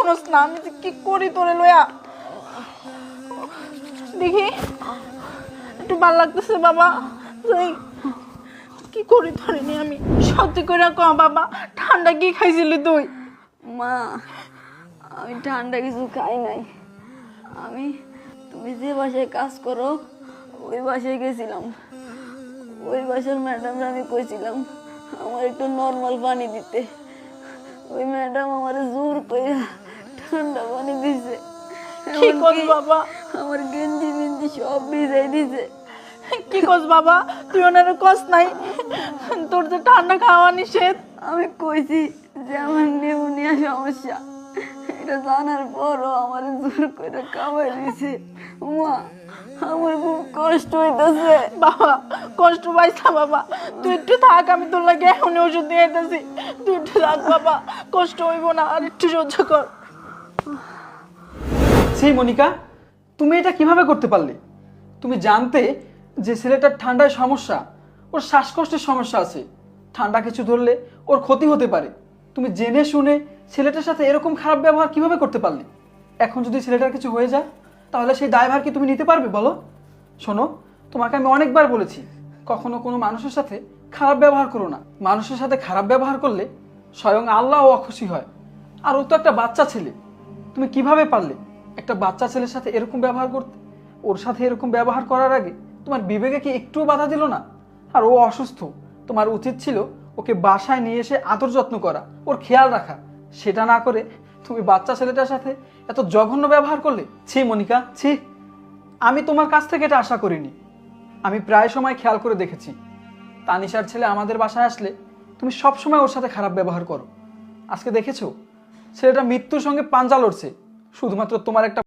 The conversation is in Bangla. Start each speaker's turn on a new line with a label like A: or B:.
A: শুনোস না, আমি যে কি করি তোরে লয়া। দেখি একটু ভালো লাগতেছে বাবা, যাই কি করি তোরে নিয়ে আমি। সত্যি করে ক বাবা, ঠান্ডা কি খাইছিলি তুই?
B: মা, আমি ঠান্ডা কিছু খাই নাই। আমি তুমি যে বাসায় কাজ করো ওই বাসায় গেছিলাম। ওই বাসার ম্যাডামরা আমি কইছিলাম আমার একটু নর্মাল পানি দিতে। ওই ম্যাডাম আমার জোর করে ঠান্ডা পানি দিছে।
A: কি কস বাবা?
B: আমার গেঞ্জি মেঞ্জি সব ভিজাই দিছে।
A: কি কস বাবা? তুই ওনার কস নাই তোর যে ঠান্ডা খাওয়া নিষেধ?
B: আমি কইছি যে আমার নিউমোনিয়া সমস্যা, এটা জানার পরও আমার জোর করে খাওয়াই দিছে। মা, আমার খুব কষ্ট হইতেছে।
A: বাবা কষ্ট পাইছ না বাবা, তুই একটু থাক, আমি তোর লাগে এখনই ওষুধ দিয়ে আইতাছি। তুই একটু থাক বাবা, কষ্ট হইব না, আর একটু সহ্য কর।
C: সেই মনিকা, তুমি এটা কিভাবে করতে পারলে? তুমি জানতে যে ছেলেটার ঠান্ডায় সমস্যা, ওর শ্বাসকষ্টের সমস্যা আছে, ঠান্ডা কিছু ধরলে ওর ক্ষতি হতে পারে। তুমি জেনে শুনে ছেলেটার সাথে এরকম খারাপ ব্যবহার কিভাবে করতে পারলে? এখন যদি ছেলেটার কিছু হয়ে যায় তাহলে সেই দায়ভার কি তুমি নিতে পারবে বলো? শোনো, তোমাকে আমি অনেকবার বলেছি কখনো কোনো মানুষের সাথে খারাপ ব্যবহার করো না। মানুষের সাথে খারাপ ব্যবহার করলে স্বয়ং আল্লাহও অখুশি হয়। আর ও তো একটা বাচ্চা ছেলে, তুমি কিভাবে পারলে একটা বাচ্চা ছেলের সাথে এরকম ব্যবহার করতে? ওর সাথে এরকম ব্যবহার করার আগে তোমার বিবেকে কি একটুও বাধা দিল না? আর ও অসুস্থ, তোমার উচিত ছিল ওকে বাসায় নিয়ে এসে আদর যত্ন করা, ওর খেয়াল রাখা। সেটা না করে তুমি বাচ্চা ছেলেটার সাথে এত জঘন্য ব্যবহার করলে। ছি মনিকা, ছি। আমি তোমার কাছ থেকে এটা আশা করিনি। আমি প্রায় সময় খেয়াল করে দেখেছি তানিশার ছেলে আমাদের বাসায় আসলে তুমি সব সময় ওর সাথে খারাপ ব্যবহার করো। আজকে দেখেছো ছেলেটা মৃত্যুর সঙ্গে পাঞ্জা লড়ছে শুধুমাত্র তোমার একটা